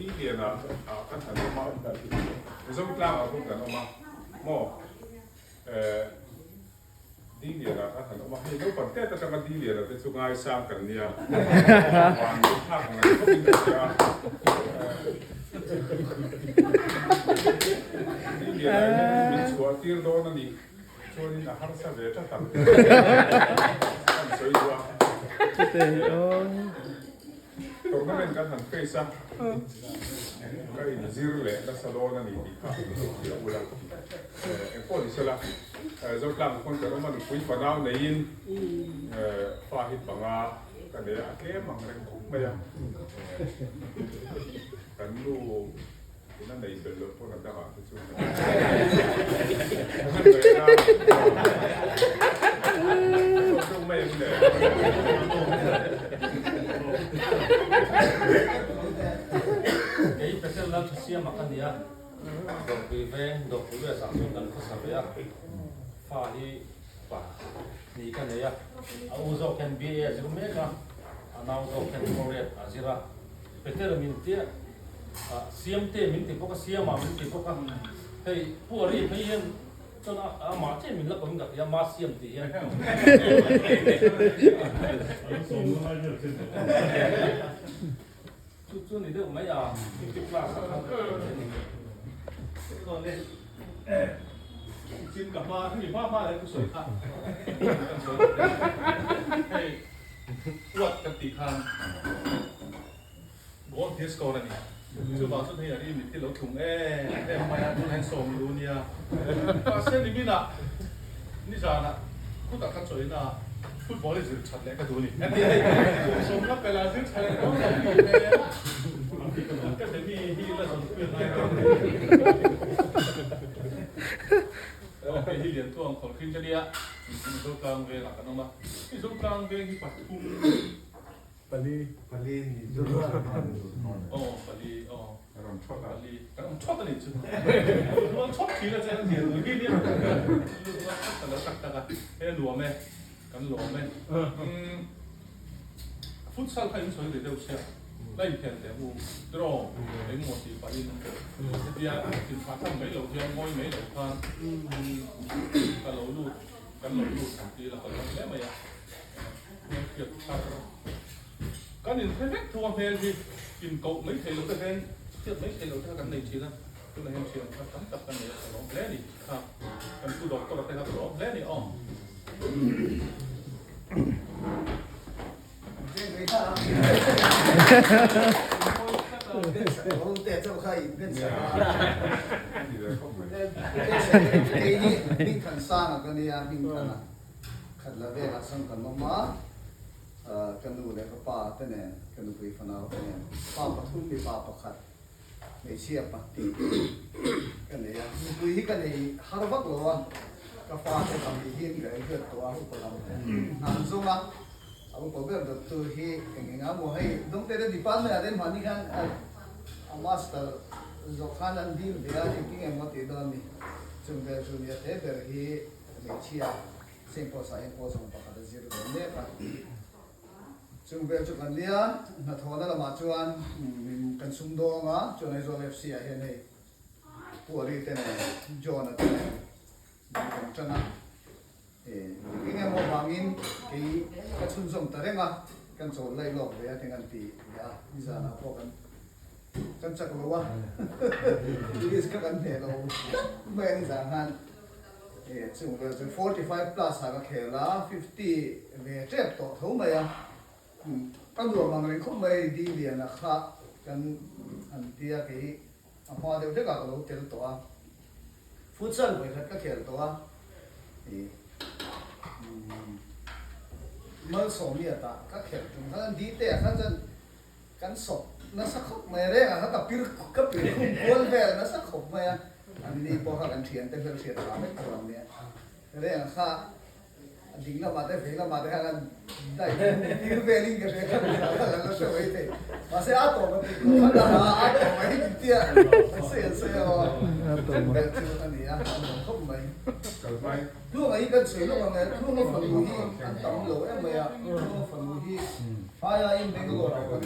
ดีเดียนะกันหันมาสมกลางเอาพวกกันออกมาหม้อดีเดียนะกันหันออกมาให้ลูกปัดเตะแต่กันดีเดียนะเป็นสุงายสร้างกันเนี่ยวางลูกภาพของเราก็เป็นแบบดีเดียนะมีชัวร์ตีร์โดนนี่ชัวร์นี่นะฮาร์ดเซเวต้าตั้งสวยด้วยตรงนั้นเป็นการหันเฟซอะก็อินซิร์เล่และสโลนั่นนี่ที่ข้าที่เราเล่าเอ็งพอดีเสร็จละเจ้ากลางคนจะต้องมาดูคุยปนเอาในยินฟ้าหิบปังอากันเนี่ยอาเกมมังเร่งคุ้มไปยังกันลูกนั่นในเบลล์พวกนั้นต่างหากที่ช่วยช่วยไม่ยังเลยเราเสียมากันเดียดอกปีเวนดอกปีเวสังสมกันข้าศึกยาฟ้าที่ป่านี่กันเนี่ยเอาอุจจาระบีเอจิมเมก้าเอาอุจจาระโมเรตอาจิระเป็นเทอร์มินเตียเสียมเตมินติพวกเสียมามินติพวกเฮ้ยผู้รีบให้ยันจนมาเตมินละคนกับยามาเสียมตียันจุดนี้เรื่องไม่ยากจุดกลางครับตอนนี้จินกับมาที่มากเลยก็สวยครับให้วัดกันตีคานบอกเทสโก้นั่นนี่ชื่อบางสุดที่อย่างนี้มีที่เราถุงทำไมทุนให้ส่งดูเนี่ยเส้นนี้น่ะนี่จานะผู้ตัดกันสวยนะฟุตบอลเลยจะชัดเลยก็ดูนี่อันนี้สมกับเวลาซึ่งใช้ก็จะมีฮีละสมเป็นอะไรแล้วเป็นที่เรียนตัวของขึ้นจะเดียมีสงกรานต์เวลากันออกมามีสงกรานต์เวลาที่ปัดทุ่มปลีนี่จุดว่าอ๋อปลีอ๋อรำชอบ ปลีกันชอบตัวนี้จุดมันชอบทีละเส้นเดียวหรือที่นี่แต่ละตักกันให้หลวมไหมกันหลวมไหมฟุตซอลใครมันสวยเลยเดี๋ยวเชียร์ได้แค่แต่หูดรอไอ้หมดที่ไปนั่นเดียกินผักทั้งไม่เหลวเทียมไม่เหลวทานกันเหลวลูดทีละคนแล้วไม่อะเกี่ยวกับกันนี่แค่ทัวร์เพลที่กินโก๊กไม่เคยรู้แต่เพลเชื่อไม่เคยรู้ถ้ากันในชีนะตัวไหนเชื่อครับตั้งแต่กันเนี่ยร้องแล้วนี่ครับกันผู้ดอกก็ได้ครับร้องแล้วนี่อ๋อผมแต่เจ้าใครเป็นสายนิ่งขันสร้างกันเนี่ยนิ่งขันขัดละเวลาสังกันมากันดูเลยก็ป้าแต่เนี่ยกันดูไปฟันเอาแต่เนี่ยป้าปะทุนไปป้าประคัดไม่เชียบปะตีกันเนี่ยคุยกันเนี่ยฮาร์บักหรอวะก็ฟ้าจะทำที่หินเลยเกิดตัวอุปกรณ์นั่นส่งอ่ะเอาอุปกรณ์ตัวที่อย่างเงี้ยโมให้ดงเตอร์ดิปันเนี่ยเดินผ่านนี่กันมาสเตอร์จบขันอันดีเดียวที่กินเองหมดที่โดนนี่จุ่มเบลจุ่มเนี่ยเตะเบลที่ไม่เชียบเส้นโพสายโพสของประคัดจะยืดเนี่ยปะซึ่งเวลจุกันเลียนัทวนาละมาชวนกันซุ่มดองอ่ะจนไอ้โซเลฟซีอ่ะเห็นไอ้ผู้รีเทนจอนัทเนี่ยกันชนะยิ่งเมื่อบางอินที่กันซุ่มซุ่มตะเรงอ่ะกันโซไล่หลอกเลยอ่ะที่กันตีอ่ะมิซานะพวกกันจักรวาลที่สกันเนี่ยเราไม่ได้สั่งงานซึ่งเวล45 plus หากเคล่า50เวทเจ็บต่อทุ่มไปอ่ะกันรวมมันเป็นคุ้มไม่ดีเดียนะครับกันอันที่ที่พอเดี๋ยวจะกับเราเจอตัวฟุตซอลไปขัดก็เขียนตัวเมื่อสองเนี่ยตาก็เขียนตรงนั้นดีแต่ถ้าจะกันศพนั่นสักขบไม่ได้อะถ้ากับปีคุ้มควรแฝงนั่นสักขบไม่อะอันนี้พอเขากันเขียนแต่เขียนตามไม่ตรงเนี่ยเรื่องข้าดิ้งละมาได้เฟงละมาได้กันได้ดิ้งเฟลิงกันเลยกันแล้วช่วยเตะมาเสียอาตัวมันติดมันด่าอาตัวไม่ติดเตี้ยเสียว่าแบบที่อันนี้อ่ะเขาไม่ลูกไอ้กันสวยลูกอะไรลูกมาฝันดูที่อันต่ำโหลยังไม่อ่ะลูกมาฝันดูที่ฟ้ายังเป็นก็รอกัน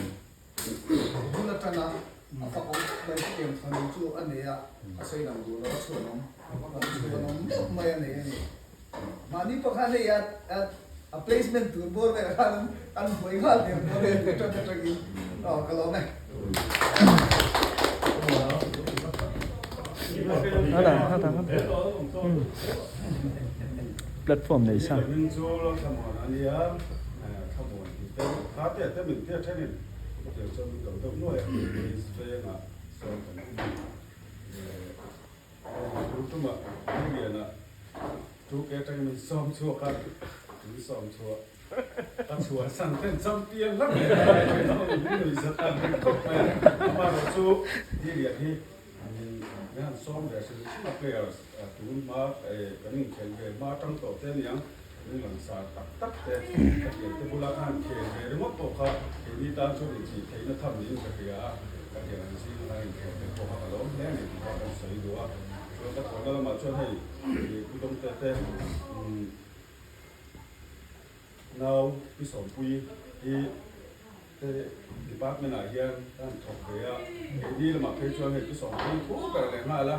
ดูละท่านนะ ฝักของในที่เกมทำจู่อันนี้อ่ะใส่หนังดูแล้วก็ชวนน้องชวนน้องไม่อันนี้มานี่ประกันเลยplacement ตัวบอลเลยอันหวยข้าวเนี่ยบอลเลยจะกินก็ลองไหม 하다. 플랫폼 내에서. 민주로 참고는 아니야. 참고는 이때 가때 때문에 때 차는 좀 더더 뭐야. 스페인아 선은 좀 이게나 두 개짜리는 섬 추어가 섬 추어 아 추어 상태 섬 띠엔 라 이거 있었다 아마도 주 디리아히 yang som dari sini players turun mat kening kengge matang to ten yang ini langsa tak te itu bulakan kengge remote to ka ini tan so di ci kai na tham ni ka ya ka ya ni si na ni ke ko ha lo ne ni ka ka sai do a so ta ko na ma cho hai ku dong te now pi som pui i department a hian tan thok ve a ni lama phei chuan he ki som pui ku ka le nga la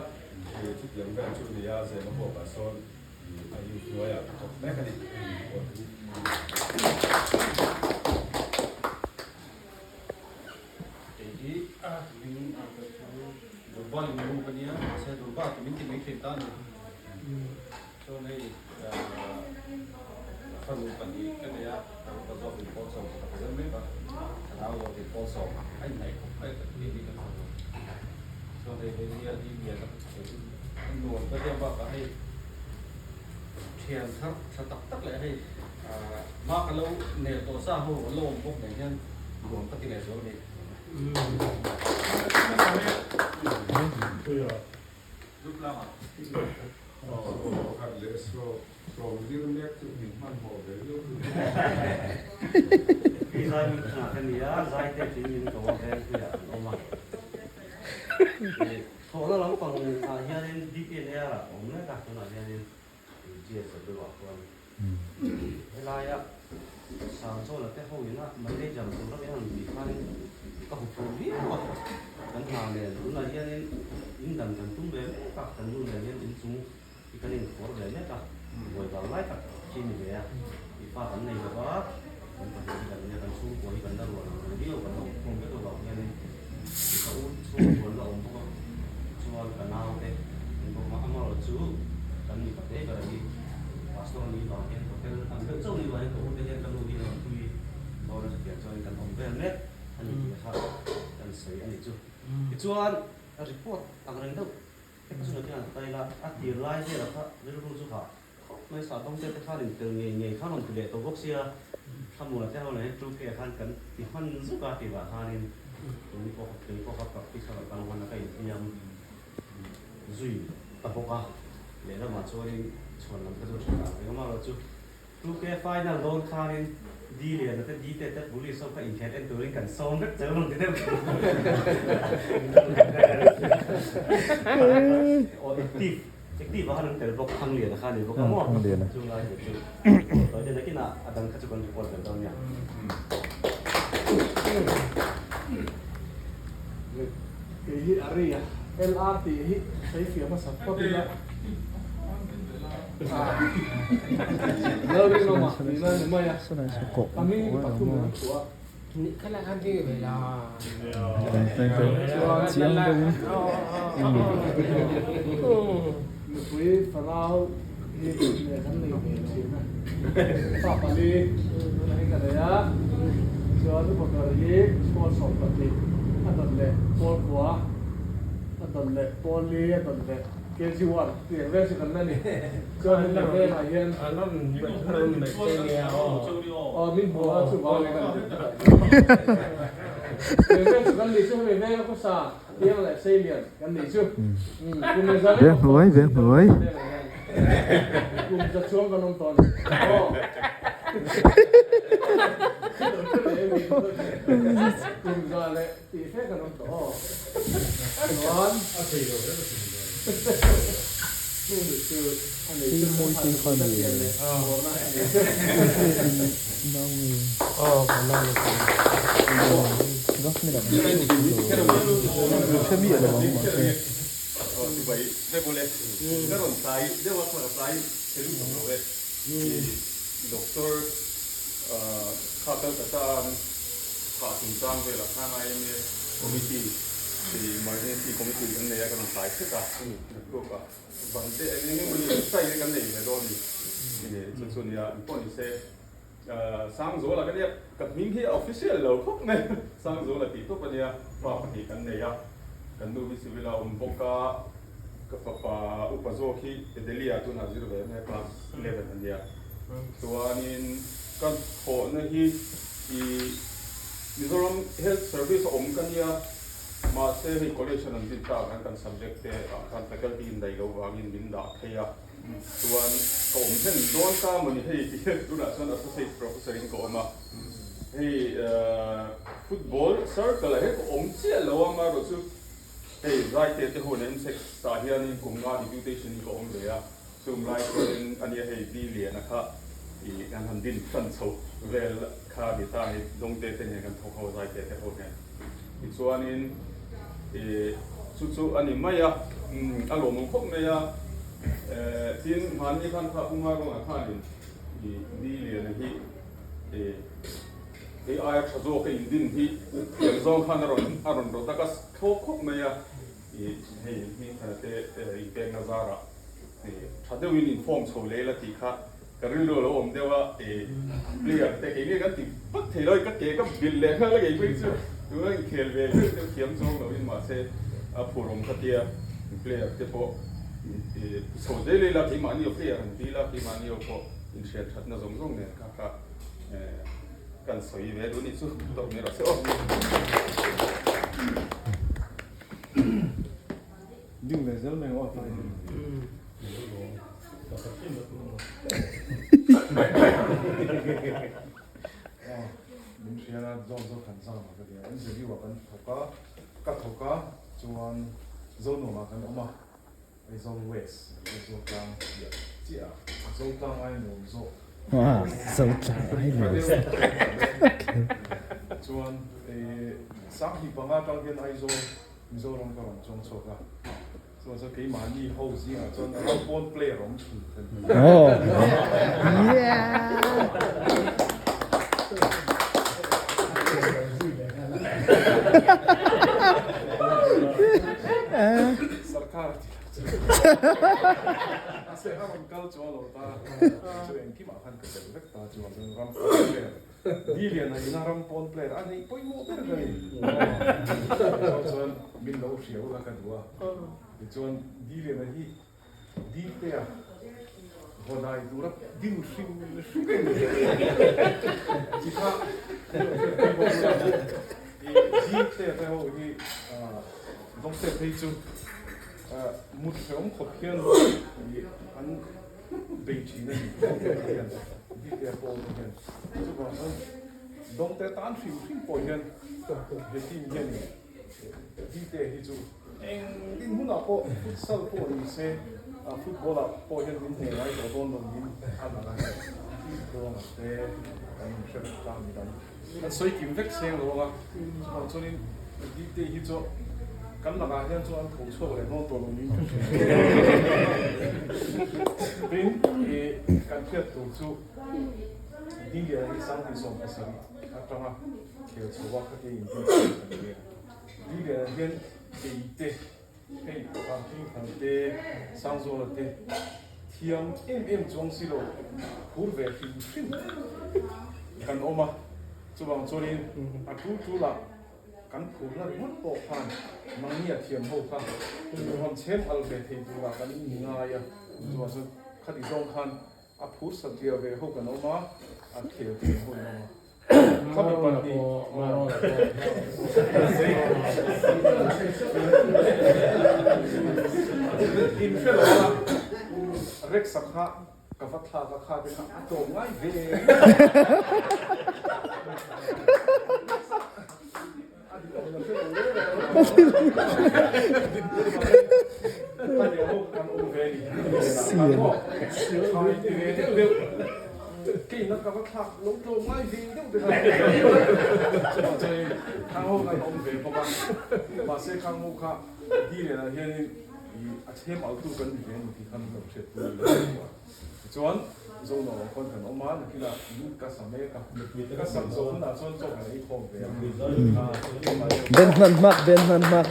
chu tiang ve chu ni ya se ma ko ka son a yu chu ya thok me ka ni jadi min durba ni mu kania saya durba tu min tin min tan so nei phần phần đi cái này á có do bị con sầu phải rất mấy bạn nào rồi thì con sầu anh này cũng phải đi đi cái phần cho nên đi đi về tập anh luồn cái điều bảo cái thiền thắt tập tất lại hay mà cái lâu nè tổ xã hội lâu một này nhân luồn cái tiền này rồi này giúp làm à from zero back to mình hoàn hồ đấy luôn. Khi ra mình thả cái này á, ra cái chuyện mình có cái gì à, ông mà. Thôi nó lắm còn hiện nay đi cái này là ông nói cả chỗ này hiện chia sẻ với bà con. Cái này á, sáng sớm là cái hồi nó mấy cái giờ chúng nó cái hàng bị phan có một số biết mà. Cái hàng này lúc này hiện nay những đàn tung về các đàn luôn này hiện chúng cái này có để nhất à. Rồi vào lại các chi về à, thì pha tấn này là có, còn gần như gần xuống cuối gần đâu rồi, ví dụ gần đầu không biết đâu vào nghe nên, thì có xuống cuối là ông có, xuống gần nào thế, ông có mà rồi chú, gần như thế gần như, pastor đi vào cái, cái ăn cái châu đi vào cái cái cái cái đi vào tùy, rồi nó sẽ kiện cho gần ông về nét, anh như thế sao, gần sấy anh chú, cái chú ăn, report, ăn lên đâu, cái chú nói cái này là ăn tiền lai thế là sao, cái lúc chú hỏi. Mấy sao đông tết khá định từ nghề khá lòng từ để tổ quốc xưa tham mùa theo này chú kia khăn cấn thì khăn giúp cả thì bà khăn nên tụi có học tập cái sao bằng hoàn cái nhầm duy tập bộ cả để nó mà cho nên chuẩn làm cái chỗ nào cái mà là chú kia final loan khăn nên đi liền nó đi tết bù đi sau cái internet em tụi cần xong rất dễ luôn cái đó Jadi bahan dari blok hang dia, kan dia blok kamu. Cuma itu. Jadi nak kena ada kacukan di pos dalamnya. Ini hari ya, LRT ini saya firma siapa bila. Lalu nama, nama ya. Kami pakai tua. Ini kan akan dia bela. Quý phần nào đi để thắng lợi về chuyện này, phạm phải đi, cái này á, cho nó một cái gì, con sọc bật đi, anh tuần lệ, con quá, anh tuần lệ, con ly, anh tuần lệ, cái gì vậy, tiền về sự cần này, cho nên là về là hiện, nó vẫn hơn này chơi nghèo, mình bỏ sự vào này cái về sự cần đi chứ về nó có sao. Dia lại xây liền cái này chưa? Về mới. Cùng giật xuống con ông Toàn. Cùng giờ lại tỷ phép con ông Tổ. Đoán. Không được chưa? Anh ấy chưa môi tiền con gì? Góc mới đặt social media lo ma thì vậy đây cô lên cái còn sai đây là phần sai thì lúc đó vậy doctor khá là tất cả khá trung tâm về là khá này mình committee thì emergency committee cái này cái còn sai hết cả được cả vấn đề này mình sai cái này là đâu đi thì cho nên là còn thì sẽ sang rồi là cái này cái mình khi official lâu khóc này sang rồi là tí tốt bây giờ và thì cái này à kan du visi vila boka ka papa upazo ki delia tu na zirve me class 11 andia tuanin kan ho na hi I Mizoram Health Service omkania ma se hi collection an din ta kan subject te kan faculty in dai lo wangin bin da thaya tuan ko omchen don ka mani hei tu na son associate professor in ko ma hei football circle he omche lo ma ro su hey right te ho nem sex ta hian in kumnga deputation ko om le ya sum lai ko in ania hei bi le na kha I kan han din fan so vel kha bi ta hi dong te te ne kan thok ho right te ho ne I chuan in chu ani maya alo mong khop me ya tin han ni kan kha unga ro kha din I bi le na hi ai chazo ke indin hi yangzong khan aron ro takas khop me ya hei mi te I pe nazara chade win inform so le la ti kha karil lo om dewa player te ke ni kan ti pat theloi ka ke ka bil le kha la ge pe chu tu ang khel ve te khiam zong lo in ma se a phurom ka tia player te po so de le la ti mani o player an ti la ti mani o ko in share chat na zong zong ne ka kan soi ve do ni chu to ni ra se o nhưng về rất là ngon phải mình sẽ là do khán giả mà cái này anh sẽ đi vào các thầu cá chuan zone mà cái mà cái zone west cái zone clang chị à zone clang ai nổ zone wow so trái luôn chuan sáng thì bằng ai clang cái ai zone zone làm cái làm trong số cả so cái mà đi hậu gì à cho nó ball player ông oh yeah सरकार sẽ làm cao cho nó ta cho em khi mà hắn cái việc ta cho nó làm player đi liền này nó làm ball player anh ấy bôi mồ cái này cho mình lâu xíu là cái đó cho đi liền này đi player hôm nay tôi đã đi một sinh cái này chỉ có đi player theo hội đông sẽ thấy chung một nhóm học viên anh bình chỉ này đi theo bộ này chứ còn đông sẽ tán phim bộ hiện về team hiện đi theo thì chung anh đi muốn nào bộ futsal bộ thì sẽ football là bộ hiện bên này lại có đông đông đi ăn là cái đó là cái anh sẽ làm gì đấy anh xây kiếm vách xem rồi mà còn cho nên đi theo thì chung咁嗱，因做緊吐出嚟，我做到呢邊近期吐出啲嘢啲生意上嘅時候，當啊，其實做話嗰啲已經係嘅，啲嘢啲地啲，譬如話啲啲生咗啦啲，天裝飾咯，好為天，kan oma, coba corin aku lah. Kan puna mun po pan mangnia thiam ho kha hom chem al be thei tu la kan ni nga ya tu so khati dong khan a phur sa tia ve ho kan oma a khel ti ho na kha be pan ti in fel la rek sakha ka fatha ka kha be a to ngai ve cái นักกับทักลงตรงไม่ดีเดี๋ยวใจข้างห้องไอ้องเวประมาณมาเสียข้างห้องข้าดีเลยนะเฮียนี่อาเทียมเอาตู้กันอยู่เนี่ยที่ข้างกับเช็ดตัวส่วนโซนของคนขันออกมาที่ละยุคสมัยกับก็สังโซนน่ะโซนจบอะไรของเวียน Ben man mak, ben man mak.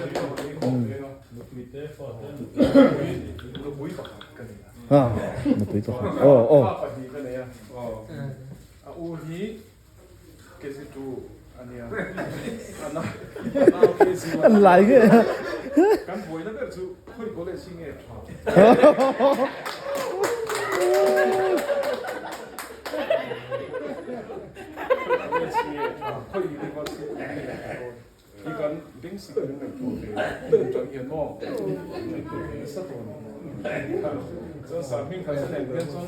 ลูกบุ้ยปากกันเนี่ย Ah, napui to. Oh, oh. ปากดีกันเนี่ยอูฮีเกสิจูอันเนี้ยอันนั้นเกสิว่า Lai ke. กันป่วยแล้วก็จูคุยก็เลยชิงเอ็ดชอบคุยดีกว่าสิที่กันดิ้งสิ่งหนึ่งตัวเดียวจนเห็นมองสักตัวจนสามีเขาแสดงเป็นจน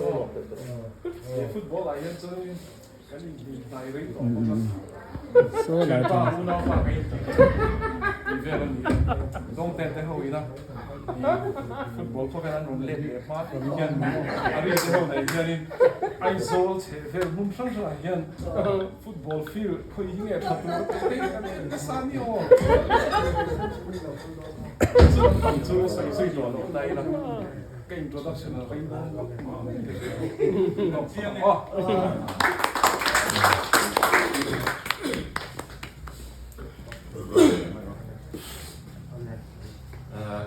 ฟุตบอลอะไรจนกันดีนายริ้งต่อมา So lai to. อุณาฟ้าไม่ดีมีเวลานี้ต้องเต้นแต่หัวอีนะฟุตบอลพวกนั้นรุนเล่นเลยมากยันอะไรที่เขาในยันไอโซลเชฟมุมช่างๆยันฟุตบอลฟิลด์คุยยังไงทับตัวเต้นกันเนี่ยสามีอ๋อซึ่งตั้งใจใส่ใส่ตัวน้องได้นะเก่งตัวดักชนะไปบ้างกับมาต้องเสียงอ๋อ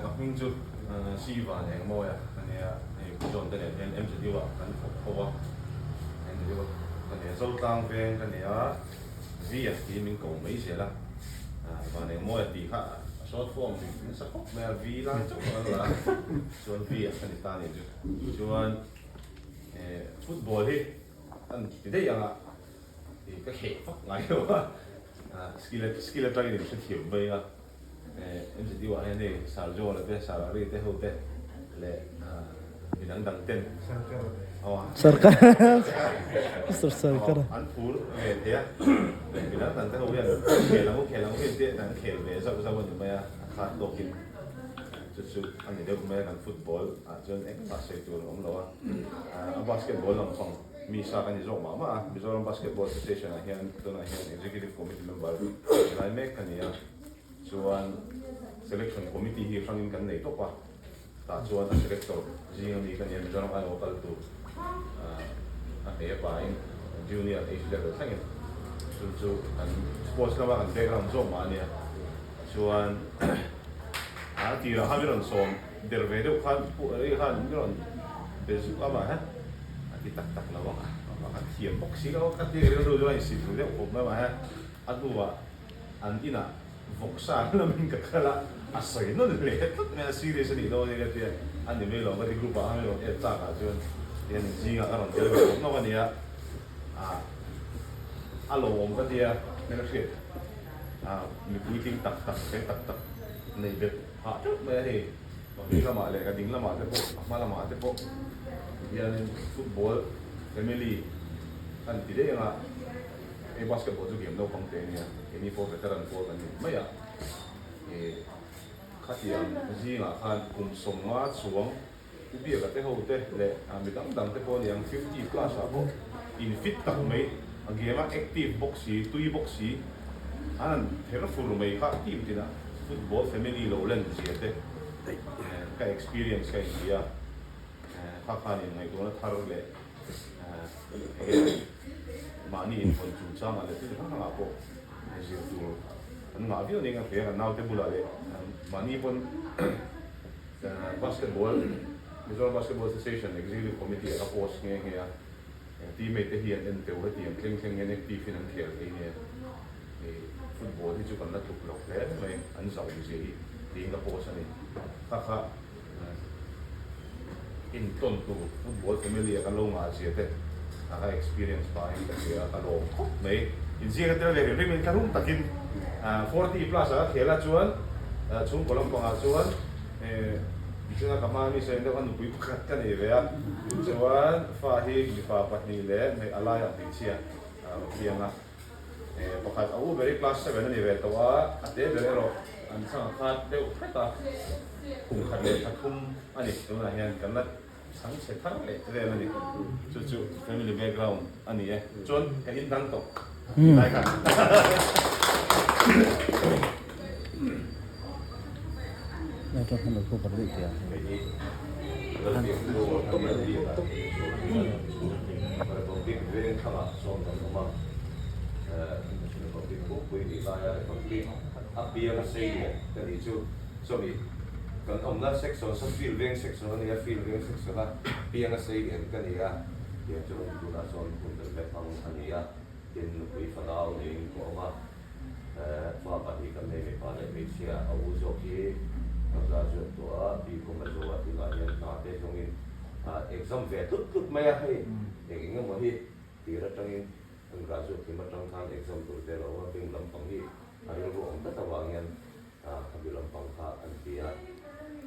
กับมิงจุชีวานเองโมยอันนี้ผู้ชมแต่เนี่ยเอ็มจะดีว่ากันเพราะว่าเอ็มจะดีว่ากันเนี่ยโซตังเฟงกันเนี่ยวีที่มิงโกไม่เสียละวันเองโมยตีค่ะช็อตฟอร์มมิงสักแม่วีล่างจุดนั้นละส่วนวีกันนี่ตาเนี่ยจุดส่วนฟุตบอลที่อันที่ได้ยังอ่ะที่ก็เข็ฟักไงวะสกิลใจนี่มันเขียวไปอ่ะเอ็มจะดีว่าเนี่ยสาวโจ้เลยสาวอะไรเตะหัวเตะเลยมีนังดังเต้นอ๋อ Sarkar. Sarkar. อันพูดเทียมีนังดังเตะหัวเนี่ยเขียนแล้วเตะนังเขียนเลยสักวันอยู่ไหมอ่ะขาดตัวกินจุดอันนี้เดี๋ยวแม่กันฟุตบอลจนเอ็กซ์พาสเซอร์ตัวของเราบาสเกตบอลลำพังมีสากันที่จงมามีจงบาสเกตบอลสเตชันเฮียนตัวนั้นเฮียน executive committee member นายเมฆกันเนี่ยส่วน selection committee ที่ฟังกันในตัวป่ะแต่ส่วน selector จริงๆมีกันเนี่ยมีจงไอ้โอตัลตัวเอฟไอ junior age level ทั้งนั้นส่วนอัน sports ก็ว่ากัน background จงมาเนี่ยส่วนที่เราหาวิรันส่งเดร์เวเดอร์ขันผู้อะไรขันวิรันเบสุก้ามาฮะที่ตักแล้วว่าเทียมบ็อกซี่แล้วก็ที่เราดูด้วยสิทุเรียนผมไม่มาฮะอันดูว่าอันที่น่ะฟอกซ่าแล้วมันก็แค่ละอาศัยนั่นเลยเนี่ยซีเรียสนี่เราเนี่ยที่อันนี้ไม่ลองก็ที่กลุ่มบ้านไม่ลองจ้ากันจนเรียนจริงอ่ะเราเจอแบบผมวันนี้อารมณ์ก็ที่เนี่ยก็คือมีคุยทิ้งตักในเบ็ดหาจุดไม่ได้ตอนนี้ละหมาดเลยก็ดิ้งละหมาดแต่พวกมาละหมาดแต่พวกยันฟุตบอลแฟมิลี่อันที่ได้ยังอ่ะไอ้บาสเกตบอลทุกเกมเราของเตเนี่ยไอ้นี่พวกเวทีรันพวกกันนี่ไม่อ่ะขัดยังจริงอ่ะคันกลุ่มสมมาสวงอุบิเหตุแต่เขาเตะเลยมีดังแต่พวกยัง50 plus อ่ะพวกอินฟิตตักไม่เกมอ่ะ active boxing ตุย boxing อันนั้นเทระฟูร์ไม่ค่ะทีมที่น่ะฟุตบอลแฟมิลี่เราเล่นสิเตะก็ experience ก็อีกอ่ะข้านี่ไงตัวนั้นทารุณเลยมานี่คนจูจ้างอะไรที่ข้างหน้าพวกไอ้เจ้าตัวมันมาที่นี่ก็เพียงน่าเตะบุลาเลยมานี่คนบาสเกตบอลมิโซรัมบาสเกตบอลสเตชัน executive committee ก็โพสเงี้ยที่ไม่ได้เฮียนเอ็นเตอร์ที่ยังเคร่งเงี้ยเนี่ยที่ฟินแลนด์เขียนเนี่ยฟุตบอลที่จุกันนัดถูกหลอกแล้วไม่อันสาวอยู่สิดีกับโพสนี่ข้าอินต้นตัวฟุตบอลแฟมิลี่กันลงมาเสียแต่ข้า experience ไปกันเสียกันลงไม่อินเสียกันเท่าไหร่เรื่องมันการุ้มตะกิน40 plus อ่ะเขียนละชวนชุ่มกลมกองชวนจริงๆก็มามีเส้นเดียวกันนุ้ยพัดกันเองเลยชวนฟ้าที่มีฟ้าปัดนี่เลยไม่อะไรอย่างที่เชียเพียงนะประกาศเอาvery class 7นี่เลยแต่ว่าเดี๋ยวเราอันสังกัดเดี๋ยวไปตาคุมขัดเลยทัดคุมอันนี้ตรงไหนเห็นกันละ สังเสร็จทั้งเลยเรื่องนี้จู่ family background อันนี้จนกันอินดังตกได้ครับ น่าจะทำแบบพวกกันเลยเดียว เราเรียนรู้ตัวมันดีนะเราต้องดิ้นเรื่องขนาดสองกันมาเราต้องดิ้นคุยดีได้เราต้องดิ้นอัพเบียร์ก็เสียแต่นี่จู่สมัยกันอมนัดเซ็กซ์ส่วนฟีลเรื่องเซ็กซ์ส่วนนี้ฟีลเรื่องเซ็กซ์ส่วนเบียร์ก็เสียกันนี่เดี๋ยวจู่ดูนะส่วนคุณจะไปฟังอันนี้เดี๋ยวคุยฟังเอาเองก็มาว่าปฏิกันในไม่ผ่านในไม่เชื่อเอาอุจจาระเราจะตัวปีกุมภาพันธ์ที่เราเรียนมาเป็นตรงนี้exam เวทุกไม่ให้อย่างนี้ก็มาที่ที่เราต้องเราจะที่มาต้องทำ exam ตัวเดียวเราว่าเป็นลำพังที่อะไรรู้องค์แต่ว่าเงี้ยทำเป็นลำพังค่ะอันที่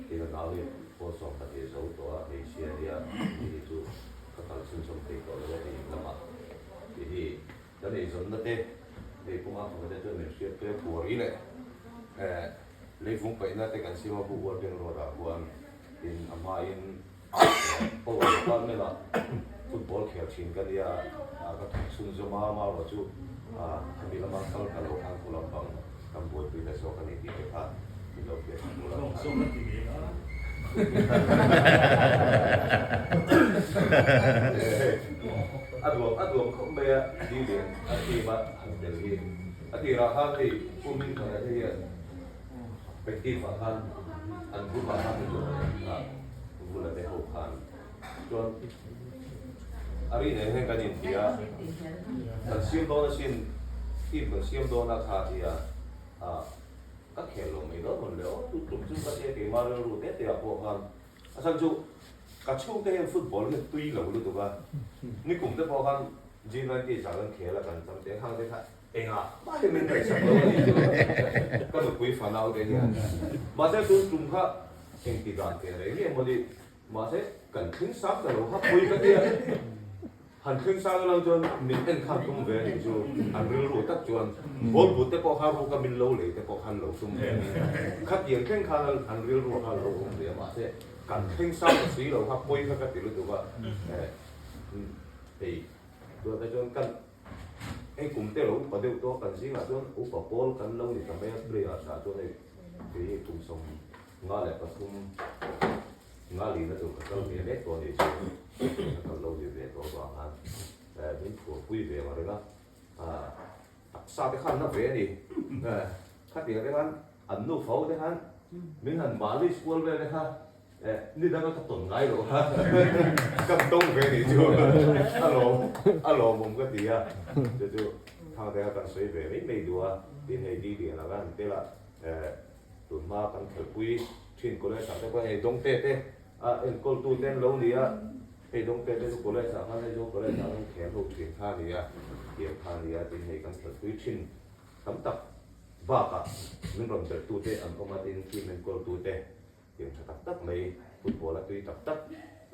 ที่เราเนี่ยพอสอบปฏิเสธตัวเอเชียเนี่ยที่จู่ก็ตั้งสิ่งสมติตัวเราที่ลำบากที่แล้วในส่วนนั้นเด็กพวกเราเขาจะเป็นเชื่อเพื่อผัวอีเลยเลยฟุ้งไปนั่นแต่กันสิว่าผู้ว่าเป็นรอดบัวอินอามาอินโอ้ตอนนี้ละฟุตบอลแข่งชิงกันเนี่ยก็สุนทรมาว่าจู่ทำให้เรามาเข้ากันเราทางกุลำบังทำบทวิเลศกันอีกทีนะครับที่เราเปลี่ยนกุลำบังอัดรวมเขาไม่ดีเด่นอัดที่มาอันเดียวกันอัดที่เราทำที่ผู้มีขนาดที่เป็นที่ฝากคันอันผู้ฝากคันเป็นตัวผู้เล่นในหกคันจนอะไรเนี่ยเห็นกันยินดีแต่เสียมโดนสิ่งที่เป็นเสียมโดนราคาที่ก็แค่ลงไม่ได้หมดแล้วทุกจุดก็จะเกี่ยวมาเรื่องรู้แต่พวกมันสังจุกระชุ่มแต่เห็นฟุตบอลเนี่ยตุยเหล่ารู้ตัวนี่กลุ่มแต่พวกมันจีนที่จากนั้นแข่งแล้วกันจำเป็นข้างได้ค่ะเองไม่เป็นไรสักเลยก็ต้องคุยฝันเอาเดี๋ยวมาเสร็จจุ่มข้าเองติดการเกเรเนี่ยมันดีมาเสร็จกันขึ้นซักแต่เราข้าคุยกันเดียวหันขึ้นซักเราจนมีเป็นข้ามตุ้มเวรจู่หันรู้ตักจวนบอลบุตรแต่พอข้ารู้ก็มินโลเลยแต่พอขันโลตุ้มเวรขัดเยียงแข่งขันหันรู้ข้าโลตุ้มเดียวมาเสร็จกันขึ้นซักสีเราข้าคุยกันติดรู้ตัวว่าตัวแต่จนกันไอ้กลุ่มเตลูประเดี๋ยวตัวกันสิงห์จนอุปกรณ์กันเราเนี่ยทำให้เปลี่ยนสารจนไอ้ที่กลุ่มส่งงาแหละประทุมงาลีนั่นตัวเราเนี่ยเล็กตัวนี้ก็เราเนี่ยตัวตัวนั้นแต่เป็นตัวคุยเรื่องอะไรนะซาที่ขันนักเวนี่ขัดเดียวได้กันอันนู้ฟ้าได้กันมีหันมาลิสวอลเวได้กันนี่ได้ก็ต้นไงหรอฮะกับต้นเวนี่จู่ฮัลโหลผมก็ดีอ่ะจู่ทางเดียวกันสวยเวไม่ดูอ่ะดินให้ดีดีนะกันเดี๋ยวละตุ่นมากันเขยคุยชินก็เลยสั่งแต่ว่าไอ้ดงเต้เอ็นกอลตูเต้นลงนี่อ่ะไอ้ดงเต้ทุกคนเลยสั่งให้ยกก็เลยสั่งแขนลูกเสียงข้านี่อ่ะเสียงข้านี่อ่ะดินให้กันเขยคุยชินทำตับบ้าอ่ะมันรำจัดตูเต้อันก็มาดินที่มันกอลตูเต้yang tak mai football tu tak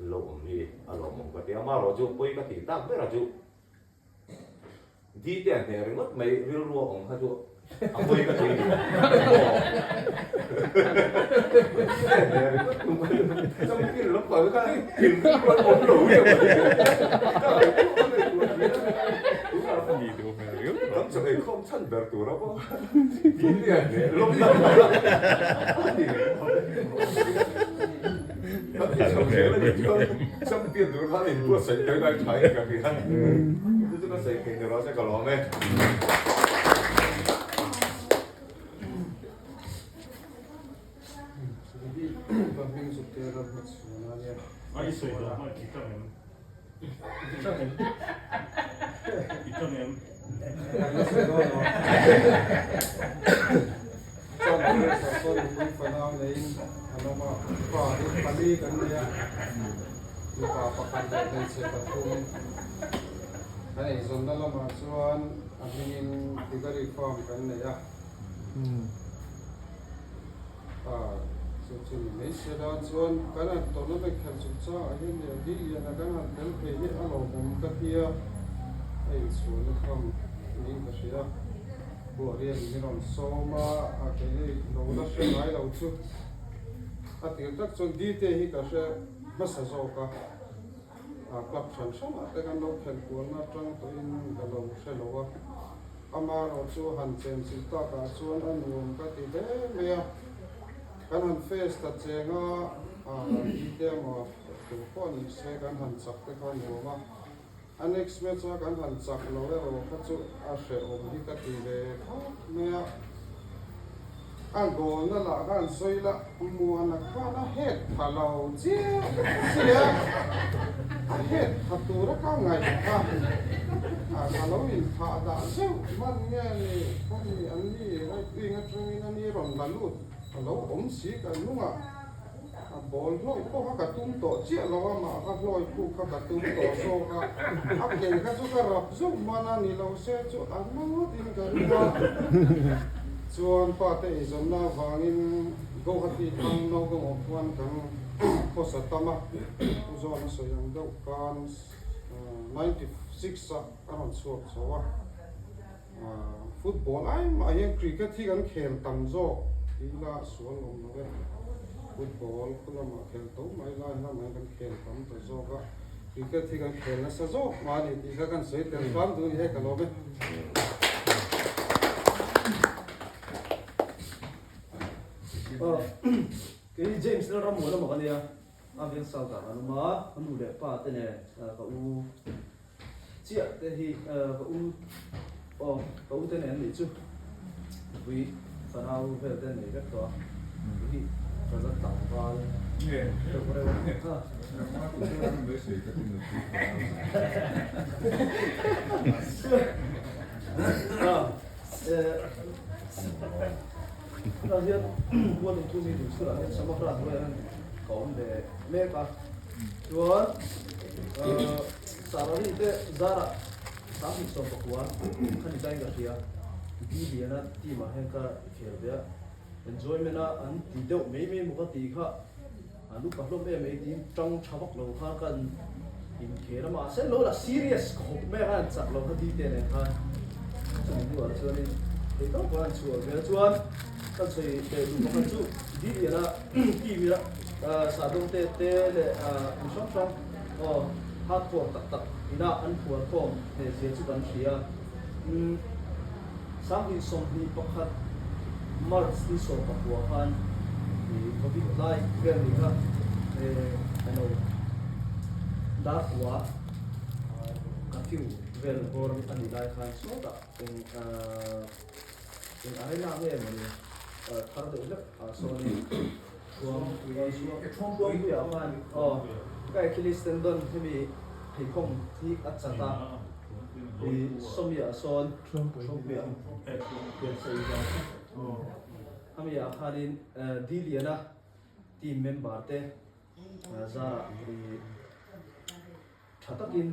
lo mi alo mong ka dia ma ro ju poi ka ti tak be ra ju di te ne ringot mai ril ro ong ha ju ang poi ka ti sam ki lo pa ka kin ko on lo ye gì được mà yếu lắm cho nên không chân được tụi nó có tí tiền để lúc nào trong tiền tụi nó thì mua sấy tới đây thấy cả việc ăn tụi nó sấy thì nó sẽ có lắm đấy Ai soi đó mà chỉ cho em 이점엔 Suan karena tono bekal susah aja jadi yang karena kalau ini kalau mungkin dia suan kam ini kasih buat dia ini orang soma akhirnya lalu dah selesai lalu tu, akhirnya tak suan di teh kasih มาสะโจกกลับฉันชนะแต่กันเราแข่งกวนมาจังตัวอินกันเราใช่หรอวะอามาเราชัวหันเซนสิตากาชวนอันนู้นก็ติเดเมียกันหันเฟสตัดเจงดีเดมาตัวคนเสกันหันสักแต่กันหัวมาอันนี้สมัยว่ากันหันสักเราแล้วก็จะอาเสอมที่ก็ติเดเมียอันโกนั่นละกันสวยละมัวนักข้านะเฮ็ดถ้าเราเจี๊ยเสียเฮ็ดถ้าตัวละก็ไงค่ะถ้าเราอินถ้าด่าเจ้ามันเนี่ยนี่คนนี้อันนี้ไอ้ปีงั้นตรงนี้นี่รอนละลุดเราอมสีกันนุ่งบอลลอยพวกเขากระตุ้มโตเจี๊ยเราว่ามาเขาลอยคู่เขากระตุ้มโตโซ่ก็อักเก่งเขาจุกรับจุกมานานี่เราเสียจุกอันนั้นดิ้นกันว่าส่วนป้าเตยสมนาฟังอินก็ขัดที่ทางนอกก็ออกวันกันพอสัตย์มาผู้ชมสยังเดาการ96สักการสวบสวะฟุตบอลไอ้มายังคริกเก็ตที่กันแข่งตั้งโซ่ที่ละส่วนลงนะเว้ยฟุตบอลคุณละมาแข่งตู้ไม่ละนะไม่กันแข่งตั้งตัวโซ่ก็คริกเก็ตที่กันแข่งนะโซ่มาดิที่กันสวยเต็มฟังดูนี่ให้กันรู้ไหมcái James nó ra mùa nó mà cái này à viên sao cả nó mà nó đủ đẹp pa thế này có u chia thế thì có u thế này để chứ vì phần nào về thế này rất to vì cho nó tặng vào 네. được cái đấy Rồi hiện quân đồng thu mình đủ sự là hiện sao mà ra thôi có để mẹ cả chuan sao đi thế ra ra sao mình sống bậc quan khăn đi cái gì à đi đi na đi mà hiện cả kiểu vậy enjoyment na anh đi đâu mấy một cái tí khác lúc bắt lúc mấy tí trong cháo bọc lâu khác cần in kia mà sẽ lâu là serious không mấy cái chặt lâu cái đi thế này ha cho nên đùa cho nên thì đó quan chùa về chuan kan soi te du kan chu di ya na ki mi la sa dong te le shop shop ha ko tak ina an phuar ko te se chu kan thia sang in som ni pakhat mar si so pa ko han ni covid lai ger ni ka ano da wa ka fiu vel bor ani lai khan so da in arena me mani thar de le so ni chuang wi a man kai kilistan don hemi thei khong thi achata i somia son chuang wi a sei ja hemi a khalin diliana team member te zara ri thatakin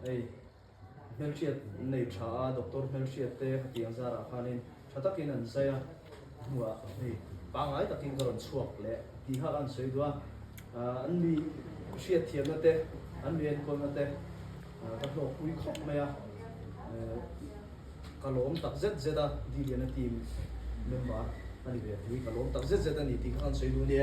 ei melchiat nei tha doctor melchiat te tiang zara khalin thatakin an saya hua ni pangai takin karon chuak le ti ha an sei dua an mi hriat thiam na te an mi en kon na te ka hlo pui khop mai a kalom tak zet zeta diliana team member ani ve thui kalom tak zet zeta ni ti kan sei du ni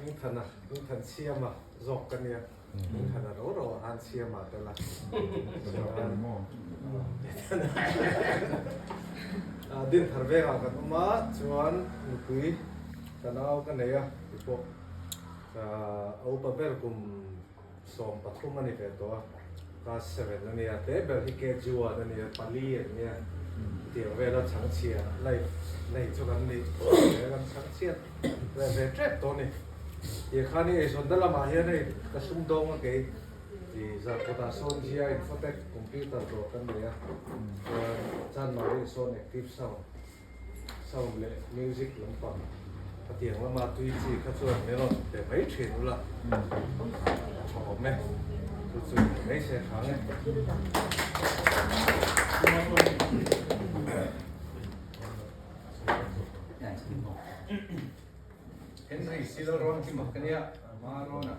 Những thần xiêm mà dọc cái này những thần là rốt rồi ăn xiêm mà tôi là điên thật về cả cái má chuan quý cái nào cái này à cái bộ ấu bà bèo cùng som bắt thum anh về đó cái seven anh ấy thế bèo thì cái chùa anh ấy Pali anh ấy thì về đó chẳng chia này cho cái này về làm chẳng chia về trap đó này thì khá này son đó là mà hiện nay cái xung đột cái thì giờ có ta son GI infotech computer đó cái này à chan mà cái son active sound lệ music lắm còn cái tiếng là mà tùy chỉ cái chuyện này nó để mấy chuyện nữa là họ mẹ tụi mấy xe kháng này Henry Siloron ki makania marona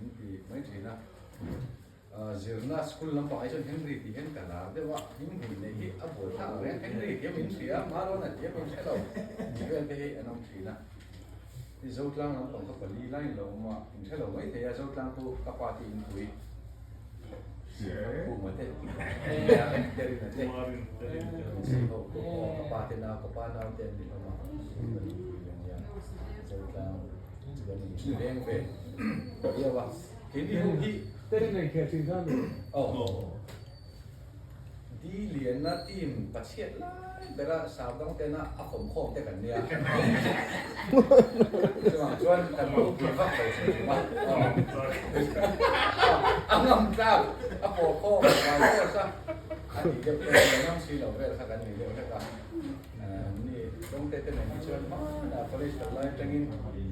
ni mai thina zirna school lam pai chon Henry ti hen kala de wa him hui ne hi abo tha re Henry ti min thia marona ti min thelo ni ve te anam thina ni zotlang am pang ka pali line lo ma in thelo mai te ya zotlang tu ka pa ti in hui ku ma te ya te ri na te so ko ka pa te na te ni ma chỉ đen về bây giờ cái đi không đi tên này kể chuyện ra rồi đi liền na tìm bắt chết lại bây giờ sao đang tên na áp phẩm khom thế cảnh này nhưng mà chuyên cần một cái pháp phải xử mà anh làm sao áp phẩm khom và cái sao anh thì cái năm xí đầu về là cái này đều hết cảนี่ต้องเต้นในช่วงนั้นพอลิสต์ไลฟ์จังอินคริ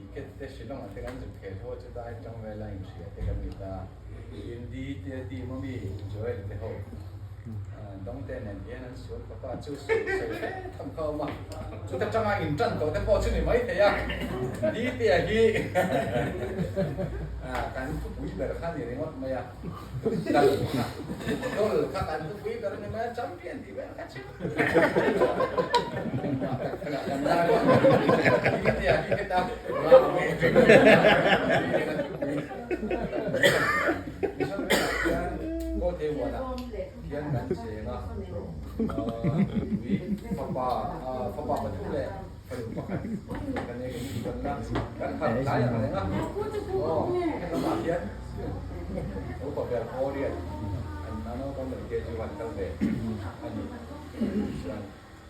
กเก็ตเตชิลองอันเทกันจุดเขตโฮจะได้จังเวลาอินเสียเทกันมีตาอินดีเตตีมันมีจอยเตโฮต้องเต้นในที่นั้นส่วนก็ป้าจูสุทำเข้ามาสุดท้ายจังอินจันตัวแต่พอชื่อนี่ไม่เทียดีเตียฮีการทุบวิเบอร์ข้านี่เรียกว่าไม่อะดังโดนข้าการทุบวิเบอร์นี่มันแชมเปี้ยนที่เบอร์ข้าชื่อขนาดนั้นได้ดีเตียฮีก็ตามมาไม่ถึงมิชชั่นเรื่องก็เทวดาเรื่องการเสียนะวิฟ้าประตูเลยกันเองกันนะกันขัดสายอะไรนะก็แค่ลำบากเยอะโอ้ก็แบบโอเดียนอันนั้นก็เหมือนเกจิวันตั้งแต่อันนี้ส่วน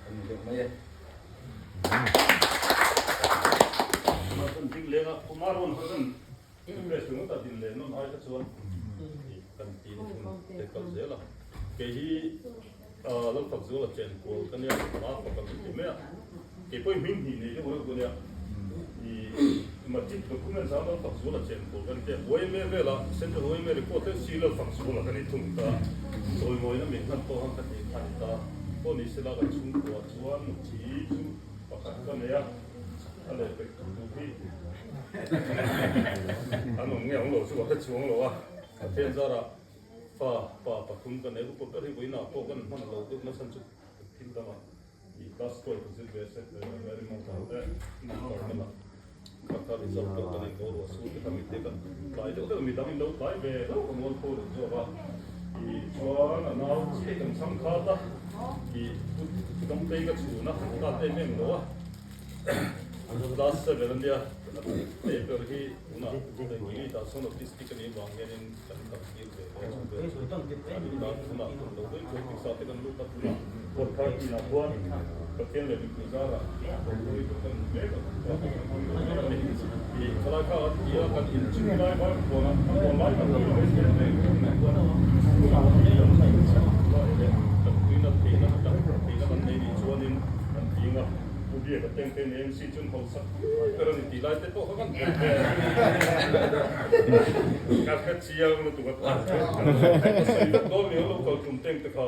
อันนี้เด็กไม่เยอะมาต้นทิ้งเลี้ยงอ่ะผมมาโดนเขาต้นเรื่องสูงตัดดินเลยน้องน้อยก็ชวนกันตีนเด็กก็เสียละเกยี่เราฝักสู้กับเจนกูกันเนี่ยมาฝักกันที่เนี่ยเก็บไว้มิ่งหินนี่ที่เราเนี่ยมาจิตกับคุณแม่สาวเราฝักสู้กับเจนกูกันเนี่ยโอ้ยแม่เวลาเส้นจะโอ้ยแม่เรียกว่าเท่าซีเราฝักสู้กับกันนี่ทุ่งตาโอ้ยโอ้ยนั่นเป็นขั้นตอนกันที่ทันตาพวกนี้เสร็จแล้วก็ชุ่มตัวชวนจีชุ่มปักกันเนี่ยอะไรไปดูพี่อันนั้นเนี่ยของเราสุดว่าช่วงเราอ่ะเทียนซาระฟ้าปะทุมกันเนี่ยพวกก็ที่วิ่งหน้าพวกกันมันเราต้องมาสันจุดทิ้งกันมาอีกลัสตัวก็จะเป็นเสร็จเลยไม่ได้มองทางแต่นั่นก็ไม่ละก็ถ้าที่จะตัวกันเนี่ยเราสู้ที่ทำมิตรกันหลายเรื่องมีดำมีเราหลายแบบเราก็มองพูดถึงว่าอีชวนน่าที่กันสำคัญนะอีต้องเตะกันสู้นะถ้าเตะไม่หมดlast seven dia paper hi una dengi ta son of district ni bang yen kan ta ki be da una do do ko sa te kan lu ta pura por ka ki na bon ko ken le ku zara ko ko kan le ko i kala ka ya kan in chi lai ba ko na ko lai ka ko le ne ne ko na dia ka teng teng em si chun ho sa pero ni tilai te to kan ka chia no tu ka do ni lo ko tum teng te ka